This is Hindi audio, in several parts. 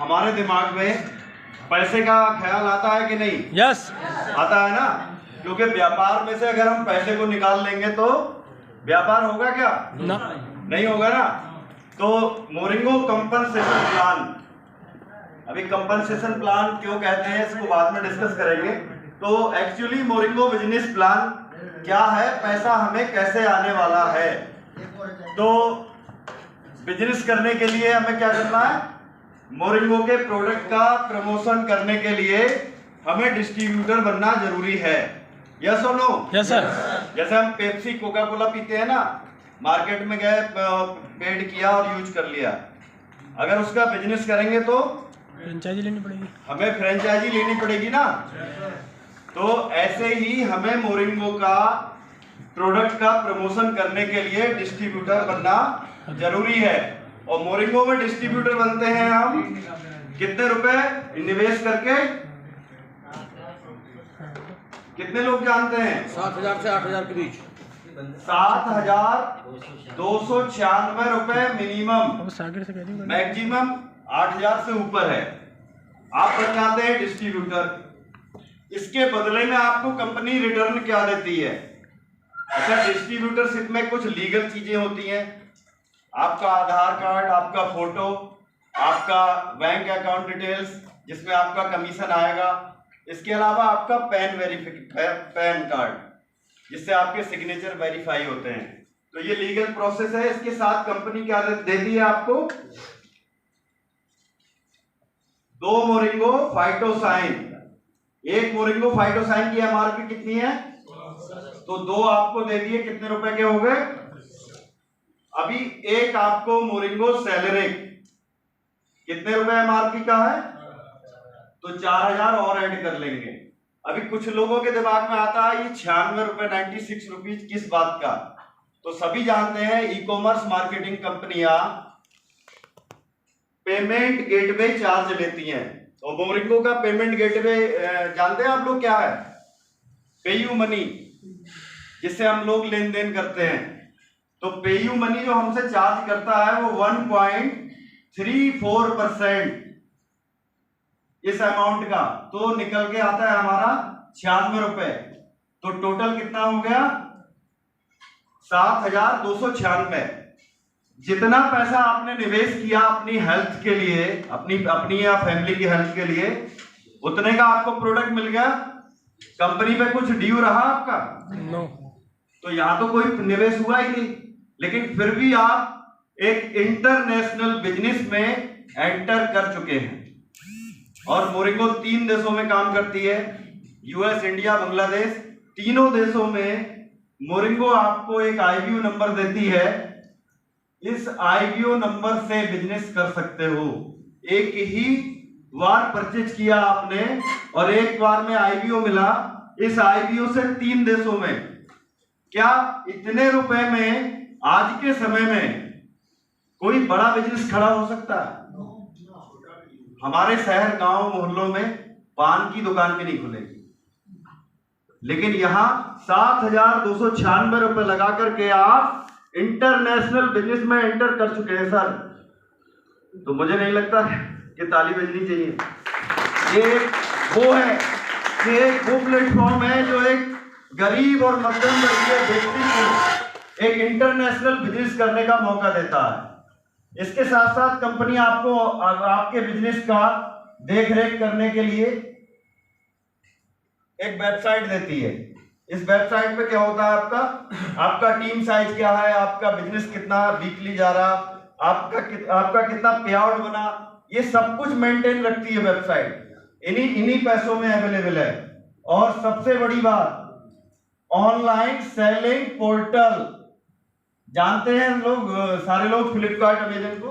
हमारे दिमाग में पैसे का ख्याल आता है कि नहीं? यस आता है ना, क्योंकि व्यापार में से अगर हम पैसे को निकाल लेंगे तो व्यापार होगा क्या? ना नहीं होगा ना। तो मोरिंगो कंपनसेशन प्लान, अभी कंपनसेशन प्लान क्यों कहते हैं इसको बाद में डिस्कस करेंगे। तो एक्चुअली मोरिंगो बिजनेस प्लान क्या है, पैसा हमें कैसे आने वाला है। तो बिजनेस करने के लिए हमें क्या करना है, मोरिंगो के प्रोडक्ट का प्रमोशन करने के लिए हमें डिस्ट्रीब्यूटर बनना जरूरी है। यस और नो? Yes sir. जैसे हम पेप्सी कोका कोला पीते हैं ना, मार्केट में गए, पेड किया और यूज कर लिया, अगर उसका बिजनेस करेंगे तो फ्रेंचाइजी लेनी पड़ेगी, हमें फ्रेंचाइजी लेनी पड़ेगी ना। तो ऐसे ही हमें मोरिंगो का प्रोडक्ट का प्रमोशन करने के लिए डिस्ट्रीब्यूटर बनना जरूरी है। और मोरिंगो में डिस्ट्रीब्यूटर बनते हैं हम कितने रुपए निवेश करके? कितने लोग जानते हैं? 7,000 से 8,000 के बीच। 7,296 रुपए मिनिमम, मैक्सिमम 8,000 से ऊपर है, आप बन जाते हैं डिस्ट्रीब्यूटर। इसके बदले में आपको कंपनी रिटर्न क्या देती है? अच्छा, डिस्ट्रीब्यूटरशिप में कुछ लीगल चीजें होती हैं, आपका आधार कार्ड, आपका फोटो, आपका बैंक अकाउंट डिटेल्स जिसमें आपका कमीशन आएगा, इसके अलावा आपका पैन कार्ड जिससे आपके सिग्नेचर वेरीफाई होते हैं। तो ये लीगल प्रोसेस है। इसके साथ कंपनी क्या देती है आपको? 2 मोरिंगो फाइटोसाइन। एक मोरिंगो फाइटोसाइन की एमआरपी कितनी है? तो 2 आपको दे दिए, कितने रुपए के हो गए? अभी एक आपको मोरिंगो सेलेरिक कितने रुपए एमआरपी का है? तो 4,000 और ऐड कर लेंगे। अभी कुछ लोगों के दिमाग में आता है ये 96 रुपए 96 रुपीज किस बात का? तो सभी जानते हैं ई कॉमर्स मार्केटिंग कंपनियां पेमेंट गेटवे चार्ज लेती हैं। तो मोरिंगो का पेमेंट गेटवे जानते हैं आप लोग क्या है? पेयू मनी, जिससे हम लोग लेन देन करते हैं। तो पेयू मनी जो हमसे चार्ज करता है वो 1.34% इस अमाउंट का, तो निकल के आता है हमारा 96 रुपए। तो टोटल कितना हो गया? 7,296। जितना पैसा आपने निवेश किया अपनी हेल्थ के लिए, अपनी या फैमिली की हेल्थ के लिए, उतने का आपको प्रोडक्ट मिल गया। कंपनी पे कुछ ड्यू रहा आपका? नो। तो यहां तो कोई निवेश हुआ ही नहीं, लेकिन फिर भी आप एक इंटरनेशनल बिजनेस में एंटर कर चुके हैं। और मोरिंगो 3 देशों में काम करती है, यूएस, इंडिया, बांग्लादेश। तीनों देशों में मोरिंगो आपको एक आईबीओ नंबर देती है। इस आईबीओ नंबर से बिजनेस कर सकते हो। एक ही बार परचेज किया आपने और एक बार में आईबीओ मिला, इस आईबीओ से 3 देशों में, क्या इतने रुपए में आज के समय में कोई बड़ा बिजनेस खड़ा हो सकता है? हमारे शहर, गांव, मोहल्लों में पान की दुकान भी नहीं खुलेगी, लेकिन यहां 7,296 रुपए लगा करके आप इंटरनेशनल बिजनेस में एंटर कर चुके हैं सर। तो मुझे नहीं लगता कि ताली बजनी चाहिए। ये वो है, ये वो प्लेटफॉर्म है जो एक गरीब और मध्यम वर्गीय व्यक्ति को एक इंटरनेशनल बिजनेस करने का मौका देता है। इसके साथ साथ कंपनी आपको आपके बिजनेस का देख रेख करने के लिए एक वेबसाइट देती है। इस वेबसाइट पे क्या होता है? आपका टीम साइज क्या है, आपका बिजनेस कितना वीकली जा रहा, आपका कितना पे आउट बना, ये सब कुछ मेंटेन रखती है वेबसाइट। इन्हीं पैसों में अवेलेबल है। और सबसे बड़ी बात, ऑनलाइन सेलिंग पोर्टल। जानते हैं लोग, सारे लोग फ्लिपकार्ट, अमेजन को?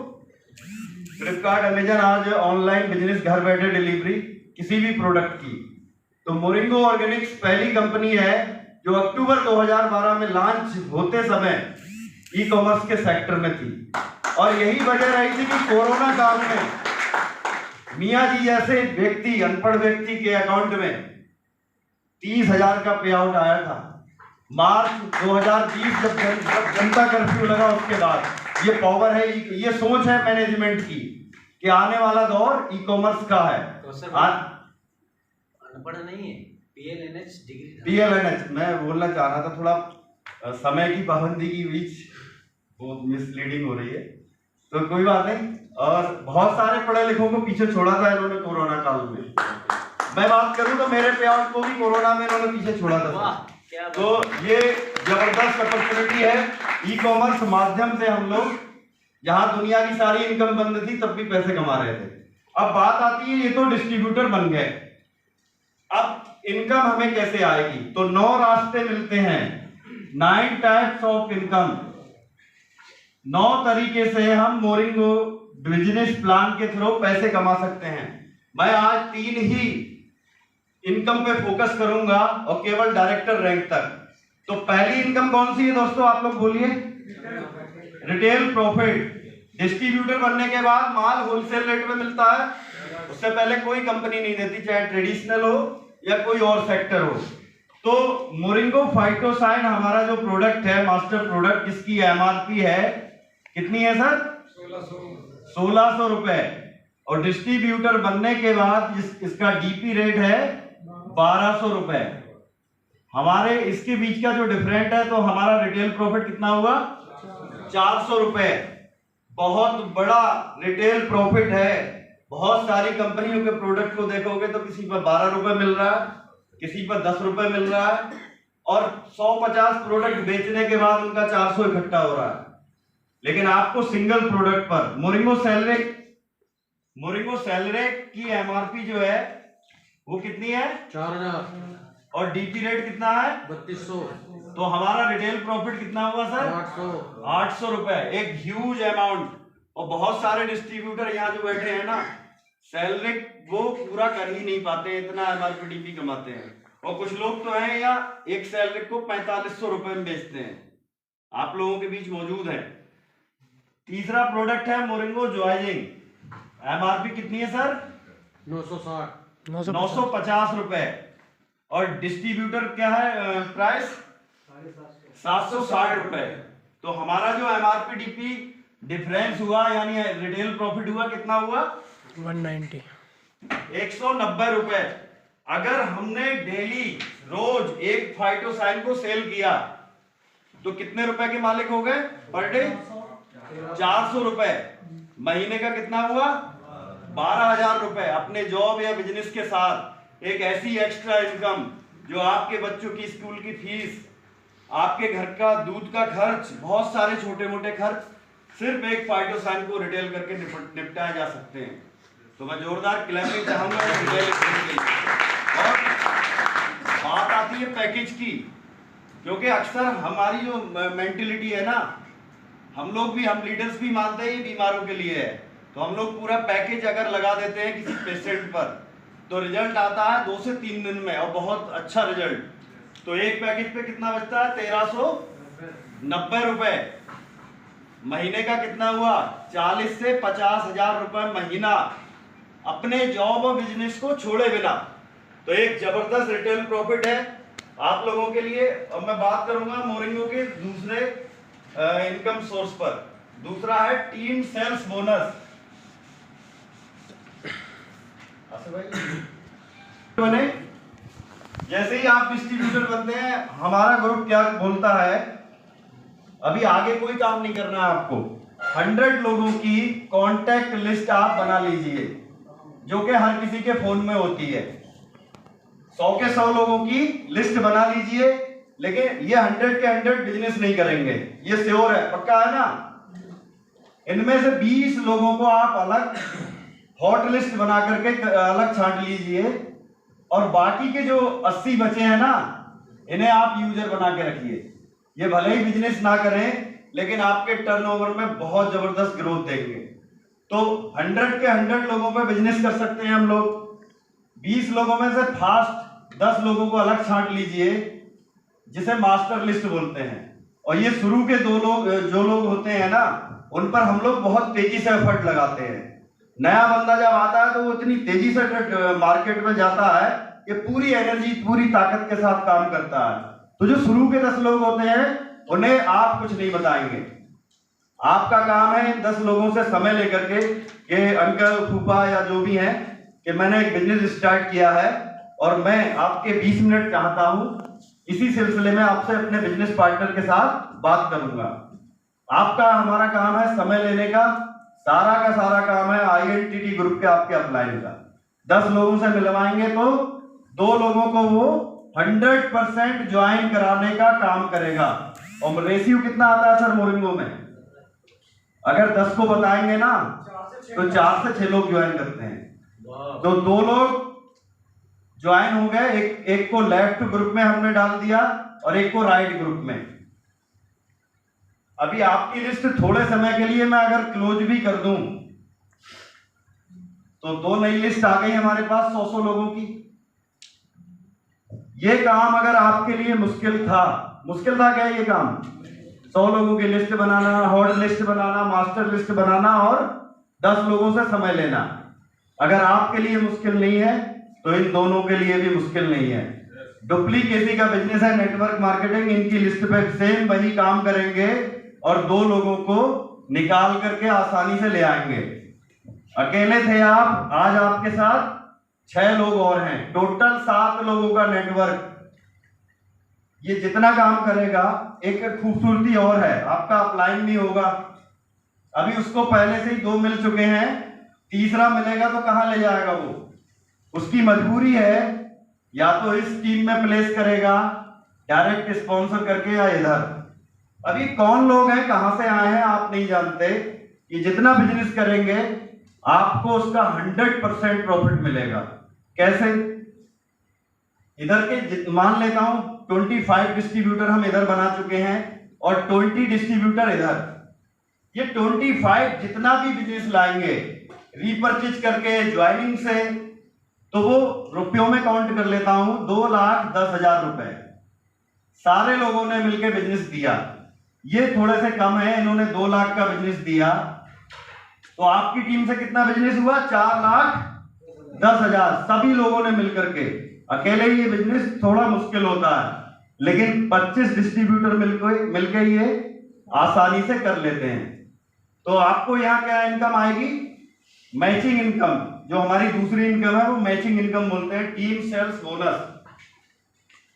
फ्लिपकार्ट, अमेजन आज ऑनलाइन बिजनेस, घर बैठे डिलीवरी किसी भी प्रोडक्ट की। तो मोरिंगो ऑर्गेनिक्स पहली कंपनी है जो अक्टूबर 2012 में लॉन्च होते समय ई कॉमर्स के सेक्टर में थी। और यही वजह रही थी कि कोरोना काल में मियां जी जैसे व्यक्ति, अनपढ़ व्यक्ति के अकाउंट में 30,000 का पे आउट आया था। मार्च 2020 जब जनता कर्फ्यू लगा, उसके बाद ये पावर है, ये सोच है मैनेजमेंट की कि आने वाला दौर ई कॉमर्स का है। तो सर अनपढ़ नहीं है, PLNH डिग्री। PLNH मैं बोलना चाह रहा था, थोड़ा समय की पाबंदी की बीच वो मिसलीडिंग हो रही है, तो कोई बात नहीं। और बहुत सारे पढ़े लिखों को पीछे छोड़ा था इन्होंने कोरोना काल में। मैं बात करूं तो मेरे पेआउट को भी कोरोना में इन्होंने पीछे छोड़ा था। तो ये जबरदस्त अपॉर्चुनिटी है। ई कॉमर्स माध्यम से हम लोग जहां दुनिया की सारी इनकम बंद थी तब भी पैसे कमा रहे थे। अब बात आती है, ये तो डिस्ट्रीब्यूटर बन गए, अब इनकम हमें कैसे आएगी? तो 9 रास्ते मिलते हैं, 9 टाइप्स ऑफ इनकम। 9 तरीके से हम मोरिंगो बिजनेस प्लान के थ्रू पैसे कमा सकते हैं। मैं आज 3 ही इनकम पे फोकस करूंगा और केवल डायरेक्टर रैंक तक। तो पहली इनकम कौन सी है दोस्तों, आप लोग बोलिए? Retail profit. डिस्ट्रीब्यूटर बनने के बाद माल होलसेल रेट में मिलता है, उससे पहले कोई कंपनी नहीं देती, चाहे ट्रेडिशनल हो या कोई और सेक्टर हो। तो मोरिंगो फाइटोसाइन हमारा जो प्रोडक्ट है, मास्टर प्रोडक्ट, इसकी MRP है कितनी है सर? 1600 रुपए। और डिस्ट्रीब्यूटर बनने के बाद इसका DP रेट है 1200 रुपए। हमारे इसके बीच का जो डिफरेंट है, तो हमारा रिटेल प्रॉफिट कितना हुआ? 400 रुपए। बहुत बड़ा रिटेल प्रॉफिट है। बहुत सारी कंपनियों के प्रोडक्ट को देखोगे तो किसी पर 12 रुपए मिल रहा है, किसी पर 10 रुपए मिल रहा है, और 150 प्रोडक्ट बेचने के बाद उनका 400 इकट्ठा हो रहा है। लेकिन आपको सिंगल प्रोडक्ट पर मोरिंगो सेलेरेक की MRP जो है वो कितनी है? 4000। और DP रेट कितना है? 3200। तो हमारा रिटेल प्रॉफिट कितना हुआ सर? 800 रुपए। एक ह्यूज अमाउंट। और बहुत सारे डिस्ट्रीब्यूटर यहाँ जो बैठे हैं ना, सैलरी वो पूरा कर ही नहीं पाते, इतना MRP DP कमाते हैं। और कुछ लोग तो हैं यहाँ एक सैलरी को 4500 रुपए में बेचते हैं, आप लोगों के बीच मौजूद है। तीसरा प्रोडक्ट है मोरिंगो जॉयजिंग। MRP कितनी है सर? 950 रुपए। और डिस्ट्रीब्यूटर क्या है प्राइस? 760 रुपए। तो हमारा जो MRP DP डिफरेंस हुआ, यानी रिटेल प्रॉफिट हुआ, कितना हुआ? 190 रुपए। अगर हमने डेली रोज एक फाइटोसाइन को सेल किया तो कितने रुपए के मालिक हो गए पर डे? 400 रुपए। महीने का कितना हुआ? 12,000 रुपए। अपने जॉब या बिजनेस के साथ एक ऐसी एक्स्ट्रा इनकम जो आपके बच्चों की स्कूल की फीस, आपके घर का दूध का खर्च, बहुत सारे छोटे मोटे खर्च सिर्फ एक फाइटोसाइन को रिटेल करके निपटाए जा सकते हैं। तो मैं जोरदार क्लैपिंग चाहूंगा रिटेल के लिए। और बात आती है पैकेज की, क्योंकि अक्सर हमारी जो मेंटेलिटी है ना, हम लीडर्स भी मानते हैं ये बीमारों के लिए है, तो हम लोग पूरा पैकेज अगर लगा देते हैं किसी पेशेंट पर तो रिजल्ट आता है 2 से 3 दिन में, और बहुत अच्छा रिजल्ट। तो एक पैकेज पे कितना बचता है? 1390 रुपए। महीने का कितना हुआ? 40 से 50,000 रुपए महीना, अपने जॉब और बिजनेस को छोड़े बिना। तो एक जबरदस्त रिटेल प्रॉफिट है आप लोगों के लिए। अब मैं बात करूंगा मोरिंगो के दूसरे इनकम सोर्स पर। दूसरा है टीम सेल्स बोनस। बने जैसे ही आप डिस्ट्रीब्यूटर बनते हैं, हमारा ग्रुप क्या बोलता है, अभी आगे कोई काम नहीं करना है आपको। 100 लोगों की कांटेक्ट लिस्ट आप बना लीजिए, जो कि हर किसी के फोन में होती है। 100 के 100 लोगों की लिस्ट बना लीजिए, लेकिन ये 100 के 100 बिजनेस नहीं करेंगे, ये श्योर है, पक्का है ना। इनमें से 20 लोगों को आप अलग हॉट लिस्ट बना करके अलग छांट लीजिए, और बाकी के जो 80 बचे हैं ना, इन्हें आप यूजर बना के रखिए। ये भले ही बिजनेस ना करें, लेकिन आपके टर्नओवर में बहुत जबरदस्त ग्रोथ देंगे। तो 100 के 100 लोगों पे बिजनेस कर सकते हैं हम लोग। 20 लोगों में से फास्ट 10 लोगों को अलग छांट लीजिए, जिसे मास्टर लिस्ट बोलते हैं। और ये शुरू के जो लोग होते हैं ना, उन पर हम लोग बहुत तेजी से एफर्ट लगाते हैं। नया बंदा जब आता है तो वो इतनी तेजी से मार्केट में जाता है कि पूरी एनर्जी, पूरी ताकत के साथ काम करता है। तो जो शुरू के 10 लोग होते हैं, उन्हें आप कुछ नहीं बताएंगे, आपका काम है इन 10 लोगों से समय लेकर के कि अंकल फूफा या जो भी हैं कि मैंने एक बिजनेस स्टार्ट किया है और मैं आपके 20 मिनट चाहता हूं, इसी सिलसिले में आपसे अपने बिजनेस पार्टनर के साथ बात करूंगा। आपका हमारा काम है समय लेने का सारा काम है INTT ग्रुप के आपके अपलाइन का। 10 लोगों से मिलवाएंगे तो 2 लोगों को वो 100% ज्वाइन कराने का काम करेगा। और रेशियो कितना आता है सर मोरिंगो में? अगर 10 को बताएंगे ना तो 4 से 6 लोग ज्वाइन करते हैं। तो 2 लोग ज्वाइन हो गए, एक को लेफ्ट ग्रुप में हमने डाल दिया और एक को राइट ग्रुप में। अभी आपकी लिस्ट थोड़े समय के लिए मैं अगर क्लोज भी कर दूं तो 2 नई लिस्ट आ गई हमारे पास 100 लोगों की। ये काम अगर आपके लिए मुश्किल था क्या ये काम? 100 लोगों की लिस्ट बनाना, हॉट लिस्ट बनाना, मास्टर लिस्ट बनाना और 10 लोगों से समय लेना, अगर आपके लिए मुश्किल नहीं है तो इन दोनों के लिए भी मुश्किल नहीं है। डुप्लीकेसी का बिजनेस है, नेटवर्क मार्केटिंग, इनकी लिस्ट पे सेम वही काम करेंगे और 2 लोगों को निकाल करके आसानी से ले आएंगे। अकेले थे आप, आज आपके साथ 6 लोग और हैं, टोटल 7 लोगों का नेटवर्क। ये जितना काम करेगा, एक खूबसूरती और है, आपका अपलाइन नहीं होगा। अभी उसको पहले से ही 2 मिल चुके हैं, तीसरा मिलेगा तो कहां ले जाएगा वो? उसकी मजबूरी है या तो इस टीम में प्लेस करेगा डायरेक्ट स्पॉन्सर करके या इधर। अभी कौन लोग हैं, कहां से आए हैं आप नहीं जानते। ये जितना बिजनेस करेंगे आपको उसका 100% प्रॉफिट मिलेगा। कैसे? इधर के मान लेता हूं 25 डिस्ट्रीब्यूटर हम इधर बना चुके हैं और 20 डिस्ट्रीब्यूटर इधर। ये 25 जितना भी बिजनेस लाएंगे रीपरचेज करके ज्वाइनिंग से, तो वो रुपयों में काउंट कर लेता हूं 2,10,000 रुपए सारे लोगों ने मिलकर बिजनेस दिया। ये थोड़े से कम है, इन्होंने 2 लाख का बिजनेस दिया, तो आपकी टीम से कितना बिजनेस हुआ? 4,10,000 सभी लोगों ने मिलकर के। अकेले ये बिजनेस थोड़ा मुश्किल होता है, लेकिन 25 डिस्ट्रीब्यूटर मिलकर ये आसानी से कर लेते हैं। तो आपको यहाँ क्या इनकम आएगी? मैचिंग इनकम, जो हमारी दूसरी इनकम है वो मैचिंग इनकम बोलते हैं, टीम सेल्स बोनस।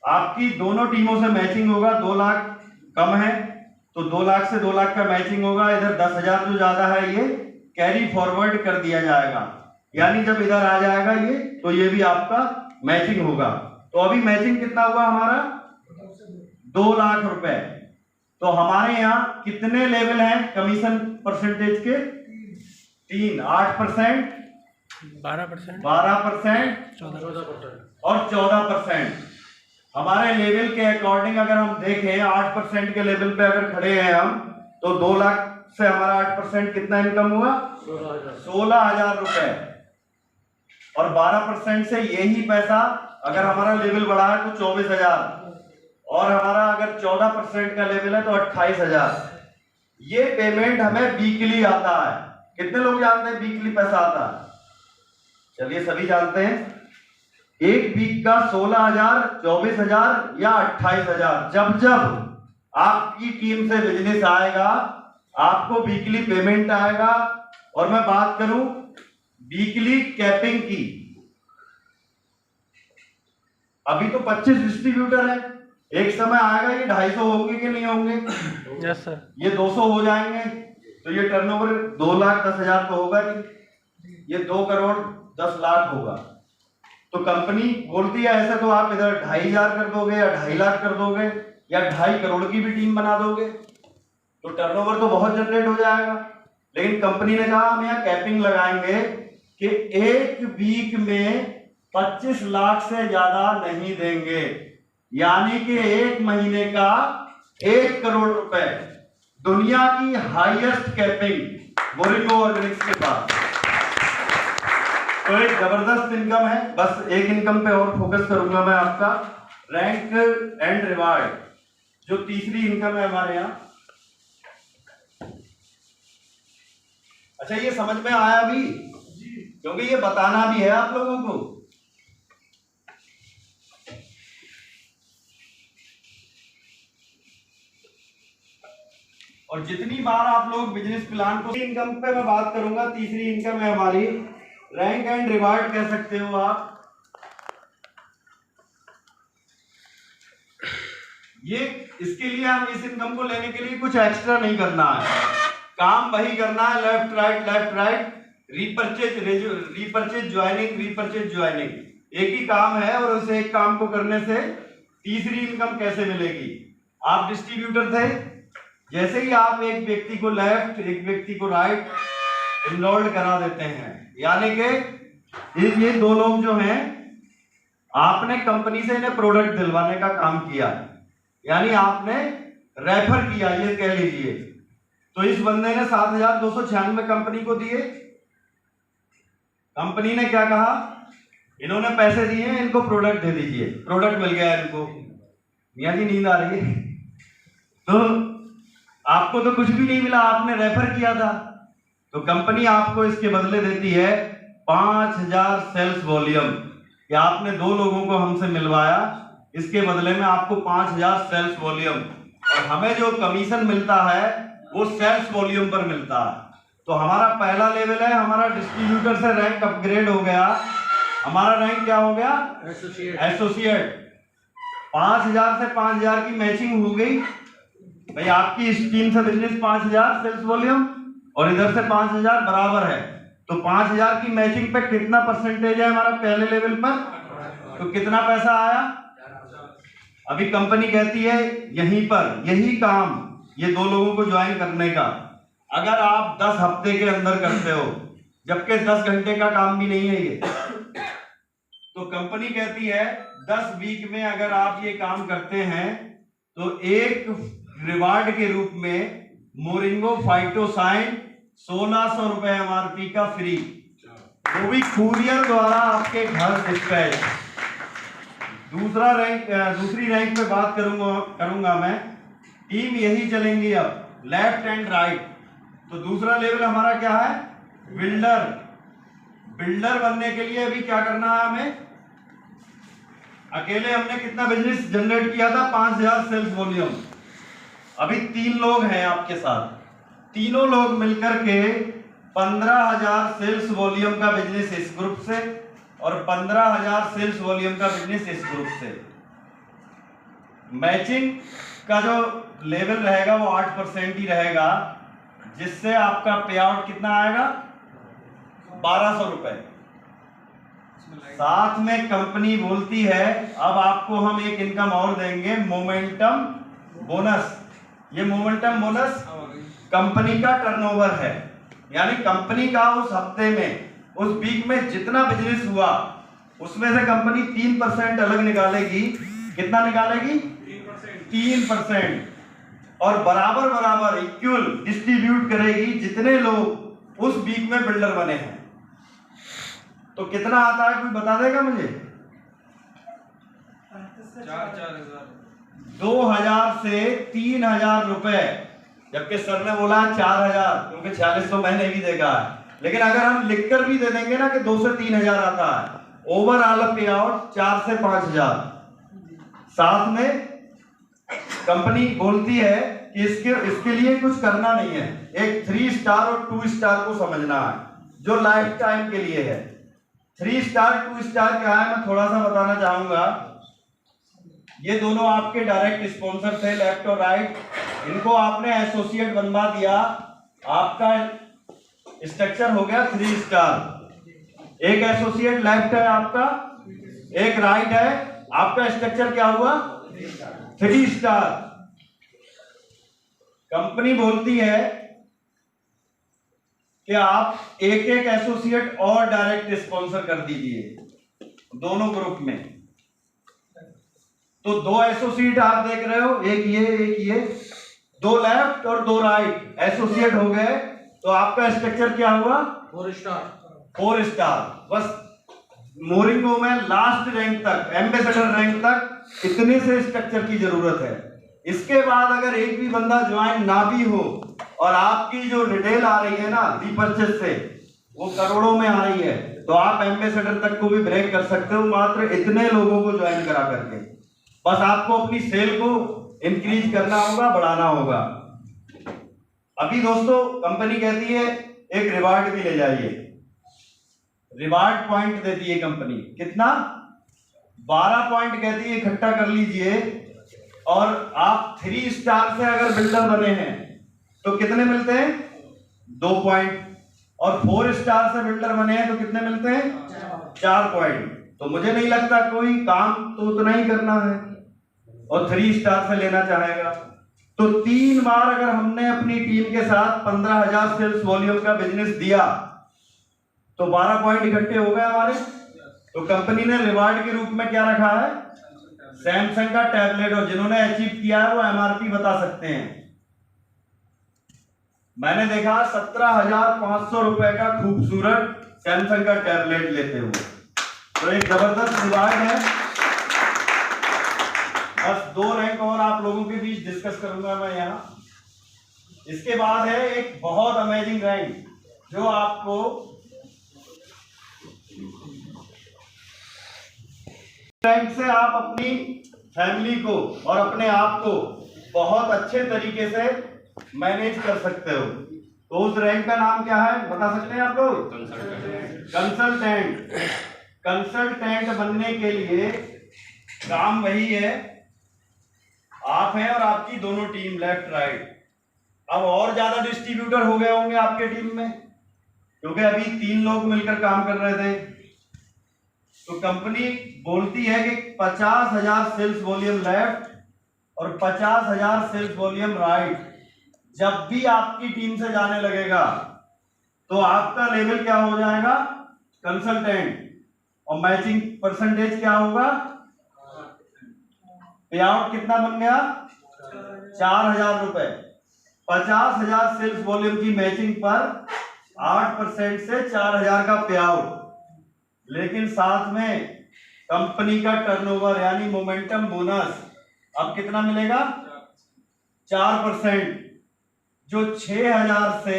आपकी दोनों टीमों से मैचिंग होगा। 2 लाख कम है तो 2 लाख से 2 लाख का मैचिंग होगा। इधर 10,000 जो ज्यादा है ये कैरी फॉरवर्ड कर दिया जाएगा, यानी जब इधर आ जाएगा ये तो ये भी आपका मैचिंग होगा। तो अभी मैचिंग कितना हुआ हमारा? 2 लाख रुपए। तो हमारे यहाँ कितने लेवल हैं कमीशन परसेंटेज के? 3, 8%, 12%, 14% और 14%। हमारे लेवल के अकॉर्डिंग अगर हम देखें 8% के लेवल पे अगर खड़े हैं हम, तो 2 लाख से हमारा 8% कितना इनकम हुआ? 16,000 रुपए। और 12% से यही पैसा अगर हमारा लेवल बढ़ा है तो 24,000, और हमारा अगर 14% का लेवल है तो 28,000। ये पेमेंट हमें वीकली आता है। कितने लोग जानते हैं वीकली पैसा आता है? चलिए सभी जानते हैं। एक वीक का 16,000, 24,000 या 28,000। जब जब आपकी टीम से बिजनेस आएगा आपको वीकली पेमेंट आएगा। और मैं बात करूं वीकली कैपिंग की, अभी तो 25 डिस्ट्रीब्यूटर है, एक समय आएगा ये 250 होंगे कि नहीं होंगे? Yes sir. ये 200 हो जाएंगे तो ये टर्नओवर 2,10,000 तो होगा नहीं, ये 2 करोड़ 10 लाख होगा। तो कंपनी बोलती है ऐसे तो आप इधर 2,500 कर दोगे या 2.5 लाख कर दोगे या 2.5 करोड़ की भी टीम बना दोगे, तो टर्नओवर तो बहुत जनरेट हो जाएगा। लेकिन कंपनी ने कहा हम यहाँ कैपिंग लगाएंगे कि एक वीक में 25 लाख से ज्यादा नहीं देंगे, यानी कि एक महीने का 1 करोड़ रुपए। दुनिया की हाईएस्ट कैपिंग मोरिंगो ऑर्गेनिक्स के पास। तो एक जबरदस्त इनकम है। बस एक इनकम पे और फोकस करूंगा मैं, आपका रैंक एंड रिवार्ड, जो तीसरी इनकम है हमारे यहाँ। अच्छा ये समझ में आया अभी? क्योंकि ये बताना भी है आप लोगों को। और जितनी बार आप लोग बिजनेस प्लान को, इनकम पे मैं बात करूंगा। तीसरी इनकम है हमारी रैंक एंड रिवार्ड कह सकते हो आप। ये इसके लिए हम इस इनकम को लेने के लिए कुछ एक्स्ट्रा नहीं करना है, काम वही करना है, लेफ्ट राइट, रीपरचेज ज्वाइनिंग, एक ही काम है। और उस एक काम को करने से तीसरी इनकम कैसे मिलेगी? आप डिस्ट्रीब्यूटर थे, जैसे ही आप एक व्यक्ति को लेफ्ट एक व्यक्ति को राइट इनरोल्ड करा देते हैं, यानी कि ये दो लोग जो हैं, आपने कंपनी से इन्हें प्रोडक्ट दिलवाने का काम किया, यानी आपने रेफर किया, ये कह लीजिए। तो इस बंदे ने 7,296 कंपनी को दिए। कंपनी ने क्या कहा, इन्होंने पैसे दिए हैं, इनको प्रोडक्ट दे दीजिए। प्रोडक्ट मिल गया इनको। मियां जी नींद आ रही है? तो आपको तो कुछ भी नहीं मिला, आपने रेफर किया था। तो कंपनी आपको इसके बदले देती है 5,000 सेल्स वॉल्यूम, कि आपने दो लोगों को हमसे मिलवाया, इसके बदले में आपको 5,000 सेल्स वॉल्यूम। और हमें जो कमीशन मिलता है वो सेल्स वॉल्यूम पर मिलता है। तो हमारा पहला लेवल है, हमारा डिस्ट्रीब्यूटर से रैंक अपग्रेड हो गया। हमारा रैंक क्या हो गया? एसोसिएट। 5,000 से 5,000 की मैचिंग हो गई भाई। आपकी इस टीम से बिजनेस 5,000 सेल्स वॉल्यूम और इधर से 5,000 बराबर है। तो 5,000 की मैचिंग पे कितना परसेंटेज है हमारा पहले लेवल पर? तो कितना पैसा आया? अभी कंपनी कहती है यहीं पर यही काम ये दो लोगों को ज्वाइन करने का, अगर आप 10 हफ्ते के अंदर करते हो, जबकि 10 घंटे का काम भी नहीं है ये, तो कंपनी कहती है 10 वीक में अगर आप ये काम करते हैं तो एक रिवार्ड के रूप में मोरिंगो फाइटोसाइन 1,600 रुपए MRP का फ्री, वो भी कुरियर द्वारा आपके घर डिस्पैच। दूसरी रैंक पे बात करूंगा मैं। टीम यही चलेंगी अब, लेफ्ट एंड राइट। तो दूसरा लेवल हमारा क्या है? बिल्डर। बिल्डर बनने के लिए अभी क्या करना है हमें? अकेले हमने कितना बिजनेस जनरेट किया था? 5,000 सेल्स वॉल्यूम। अभी 3 लोग हैं आपके साथ, तीनों लोग मिलकर के 15,000 सेल्स वॉल्यूम का बिजनेस इस ग्रुप से और 15,000 सेल्स वॉल्यूम का बिजनेस इस ग्रुप से। मैचिंग का जो लेवल रहेगा वो 8% ही रहेगा, जिससे आपका पे आउट कितना आएगा? 1,200 रुपए। साथ में कंपनी बोलती है अब आपको हम एक इनकम और देंगे, मोमेंटम बोनस। ये मोमेंटम बोनस कंपनी का टर्नओवर है, यानी कंपनी का उस हफ्ते में, उस वीक में जितना बिजनेस हुआ उसमें से कंपनी 3% अलग निकालेगी। कितना निकालेगी? 3%। और बराबर इक्वल डिस्ट्रीब्यूट करेगी जितने लोग उस वीक में बिल्डर बने हैं। तो कितना आता है, कोई बता देगा मुझे? 2,000 से 3,000 रुपए, जबकि सर ने बोला 4,000, क्योंकि 4,600 महीने भी देगा है। लेकिन अगर हम लिखकर भी दे देंगे ना कि 2 से 3,000 आता है, ओवरऑल पे आउट 4 से 5,000। साथ में कंपनी बोलती है कि इसके लिए कुछ करना नहीं है, एक 3 स्टार और 2 स्टार को समझना है, जो लाइफ टाइम के लिए है। 3 स्टार 2 स्टार क्या है मैं थोड़ा सा बताना चाहूंगा। ये दोनों आपके डायरेक्ट स्पॉन्सर थे, लेफ्ट और राइट। इनको आपने एसोसिएट बनवा दिया, आपका स्ट्रक्चर हो गया 3 स्टार। एक एसोसिएट लेफ्ट है आपका, एक राइट है, आपका स्ट्रक्चर क्या हुआ? 3 स्टार। कंपनी बोलती है कि आप एक एसोसिएट और डायरेक्ट स्पॉन्सर कर दीजिए दोनों ग्रुप में। तो 2 एसोसिएट आप देख रहे हो, एक ये, 2 लेफ्ट और 2 राइट एसोसिएट हो गए। तो आपका स्ट्रक्चर क्या हुआ? 4 स्टार। बस मोरिंगो में लास्ट रैंक तक, एम्बेसडर रैंक तक इतने से स्ट्रक्चर की जरूरत है। इसके बाद अगर एक भी बंदा ज्वाइन ना भी हो और आपकी जो रिटेल आ रही है ना रीपरचेज से, वो करोड़ों में आ रही है, तो आप एम्बेसडर तक को भी ब्रेक कर सकते हो, मात्र इतने लोगों को ज्वाइन करा करके। बस आपको अपनी सेल को इंक्रीज करना होगा, बढ़ाना होगा। अभी दोस्तों कंपनी कहती है एक रिवार्ड भी ले जाइए, रिवार्ड पॉइंट देती है कंपनी, कितना 12 पॉइंट कहती है इकट्ठा कर लीजिए, और आप 3 स्टार से अगर बिल्डर बने हैं तो कितने मिलते हैं 2 पॉइंट, और 4 स्टार से बिल्डर बने हैं तो कितने मिलते हैं 4 पॉइंट। तो मुझे नहीं लगता कोई काम तो उतना ही करना है और 3 स्टार से लेना चाहेगा। तो 3 बार अगर हमने अपनी टीम के साथ 15,000 सेल्स वॉल्यूम का बिजनेस दिया तो 12 पॉइंट इकट्ठे हो गए हमारे। तो कंपनी ने रिवार्ड के रूप में क्या रखा है, सैमसंग का टैबलेट, और जिन्होंने अचीव किया है वो एमआरपी बता सकते हैं। मैंने देखा 17,500 रुपए का खूबसूरत सैमसंग का टैबलेट लेते हुए, तो एक जबरदस्त रिवार्ड है। बस 2 रैंक और आप लोगों के बीच डिस्कस करूंगा मैं यहाँ। इसके बाद है एक बहुत अमेजिंग रैंक जो आपको रैंक से आप अपनी फैमिली को और अपने आप को बहुत अच्छे तरीके से मैनेज कर सकते हो। तो उस रैंक का नाम क्या है बता सकते हैं आप लोग? कंसल्टेंट। कंसल्टेंट बनने के लिए काम वही है, आप हैं और आपकी दोनों टीम लेफ्ट राइट। अब और ज्यादा डिस्ट्रीब्यूटर हो गए होंगे आपके टीम में, क्योंकि अभी 3 लोग मिलकर काम कर रहे थे। तो कंपनी बोलती है कि 50,000 सेल्स वॉल्यूम लेफ्ट और 50,000 सेल्स वॉल्यूम राइट जब भी आपकी टीम से जाने लगेगा तो आपका लेवल क्या हो जाएगा, कंसल्टेंट, और मैचिंग परसेंटेज क्या होगा, पे आउट कितना बन गया 4,000 रुपए। 50,000 सेल्स वॉल्यूम की मैचिंग पर 8% से 4,000 का पे आउट, लेकिन साथ में कंपनी का टर्नओवर यानी मोमेंटम बोनस अब कितना मिलेगा 4%, जो 6,000 से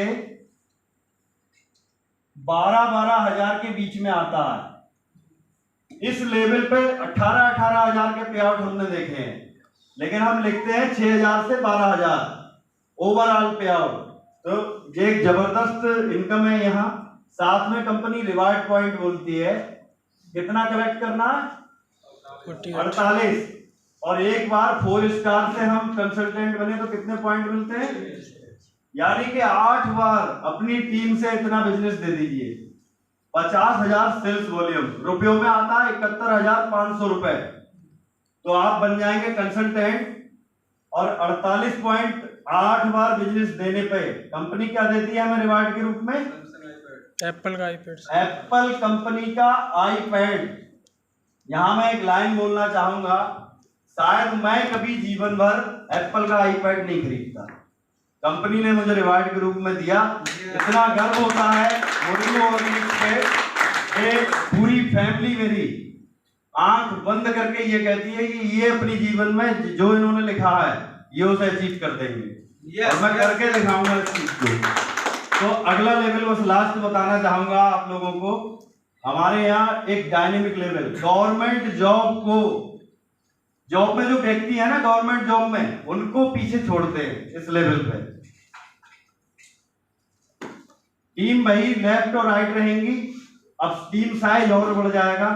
12,000 के बीच में आता है। इस लेवल पे 18,000 के पे आउट हमने देखे हैं, लेकिन हम लिखते हैं 6,000 से 12,000 ओवरऑल पे आउट। तो ये एक जबरदस्त इनकम है यहाँ। साथ में कंपनी रिवार्ड पॉइंट बोलती है कितना कलेक्ट करना है 48, और एक बार 4 स्टार से हम कंसल्टेंट बने तो कितने पॉइंट मिलते हैं, यानी कि 8 बार अपनी टीम से इतना बिजनेस दे दीजिए। 50,000 सेल्स वॉल्यूम रुपयों में आता है 71,500 रुपए, तो आप बन जाएंगे कंसल्टेंट। और 48 पॉइंट 8 बार बिजनेस देने पे कंपनी क्या देती है हमें रिवार्ड के रूप में, एप्पल का आईपैड। एप्पल कंपनी का आईपैड। यहां मैं एक लाइन बोलना चाहूंगा, शायद मैं कभी जीवन भर एप्पल का आईपैड नहीं खरीदता, कंपनी ने मुझे रिवार्ड के रूप में दिया। इतना गर्व होता है मोरिंगो ऑर्गेनिक्स पे कि पूरी फैमिली मेरी आंख बंद करके ये कहती है कि ये अपनी जीवन में जो इन्होंने लिखा है ये उसे अचीव कर देंगे, और मैं करके दिखाऊंगा इस चीज को। तो अगला लेवल बस लास्ट बताना चाहूंगा आप लोगों को, हमारे यहाँ एक डायनेमिक लेवल गवर्नमेंट जॉब को, जॉब में जो व्यक्ति है ना गवर्नमेंट जॉब में, उनको पीछे छोड़ते हैं इस लेवल पे। टीम वही लेफ्ट और राइट रहेंगी, अब टीम साइज और बढ़ जाएगा।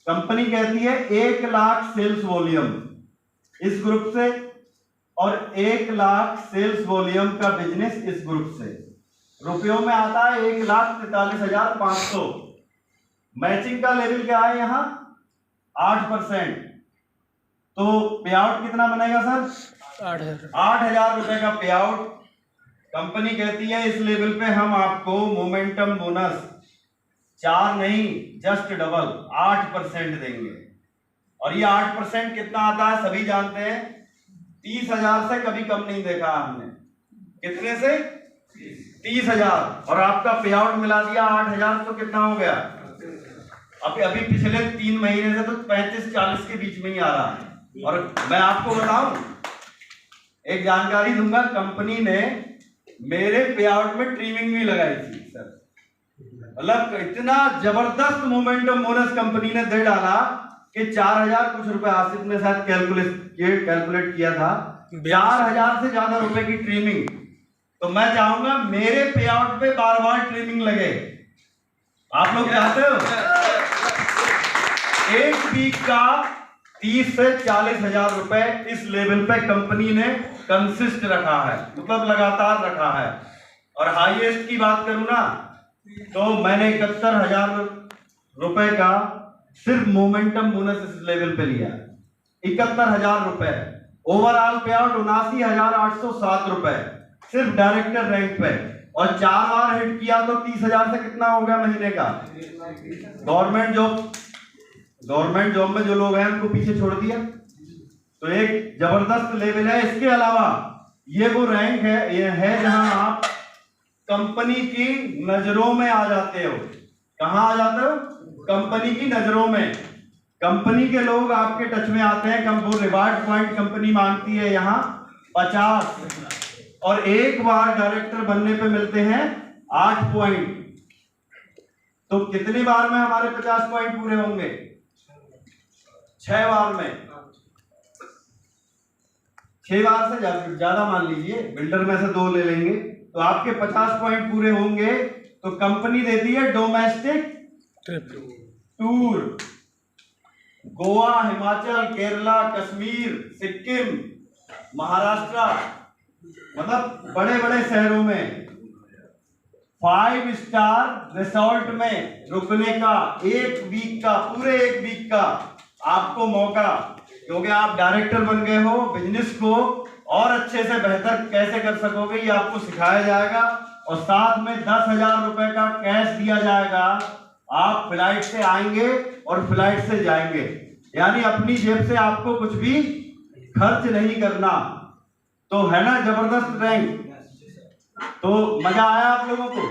कंपनी कहती है 1 लाख सेल्स वॉल्यूम इस ग्रुप से और 1 लाख सेल्स वॉल्यूम का बिजनेस इस ग्रुप से, रुपयों में आता है 1,43,500। मैचिंग का लेवल क्या है यहाँ 8%, तो पे आउट कितना बनेगा सर 8,000 रुपए का पे आउट। कंपनी कहती है इस लेवल पे हम आपको मोमेंटम बोनस 4 नहीं जस्ट डबल 8% देंगे, और ये 8% कितना आता है सभी जानते हैं, 30,000 से कभी कम नहीं देखा हमने। कितने से 30,000, और आपका पे आउट मिला दिया 8,000, तो कितना हो गया अभी पिछले 3 महीने से तो 35-40 के बीच में ही आ रहा है। और मैं आपको बताऊं एक जानकारी दूंगा, कंपनी ने मेरे पे आउट में ट्रिमिंग भी लगाई थी सर, मतलब इतना जबरदस्त मोमेंटम बोनस कंपनी ने दे डाला कि 4,000 कुछ रुपए, आसिफ ने शायद कैलकुलेट किया था, 4,000 से ज्यादा रुपए की ट्रिमिंग तो मैं चाहूंगा मेरे पे आउट पे बार बार ट्रेनिंग लगे। आप लोग चाहते हो? एक वीक का 30 से 40 हजार रुपए इस लेवल पे कंपनी ने कंसिस्ट रखा है, मतलब लगातार रखा है। और हाईएस्ट की बात करूं ना तो मैंने 71,000 रुपए का सिर्फ मोमेंटम बोनस इस लेवल पे लिया, 71,000 रुपए। ओवरऑल पे आउट 79,807 रुपए सिर्फ डायरेक्टर रैंक पे, और 4 बार हिट किया तो 30,000 से कितना हो गया महीने का? गवर्नमेंट जॉब में जो लोग हैं उनको पीछे छोड़ दिया, तो एक जबरदस्त लेवल है। इसके अलावा ये वो रैंक है, ये है जहां आप कंपनी की नजरों में आ जाते हो। कहां आ जाते हो? कंपनी की नजरों में। कंपनी के लोग आपके टच में आते हैं। वो रिवार्ड पॉइंट कंपनी मांगती है यहाँ 50, और एक बार डायरेक्टर बनने पे मिलते हैं 8 पॉइंट। तो कितनी बार में हमारे 50 पॉइंट पूरे होंगे? 6 बार में। 6 बार से ज्यादा मान लीजिए, बिल्डर में से 2 ले लेंगे तो आपके 50 पॉइंट पूरे होंगे। तो कंपनी देती है डोमेस्टिक टूर, गोवा, हिमाचल, केरला, कश्मीर, सिक्किम, महाराष्ट्र, मतलब बड़े बड़े शहरों में 5 स्टार रिसोर्ट में रुकने का 1 वीक का, पूरे 1 वीक का आपको मौका। क्योंकि आप डायरेक्टर बन गए हो, बिजनेस को और अच्छे से बेहतर कैसे कर सकोगे ये आपको सिखाया जाएगा, और साथ में 10,000 रुपए का कैश दिया जाएगा। आप फ्लाइट से आएंगे और फ्लाइट से जाएंगे, यानी अपनी जेब से आपको कुछ भी खर्च नहीं करना। तो है ना जबरदस्त रैंक? तो मजा आया आप लोगों को?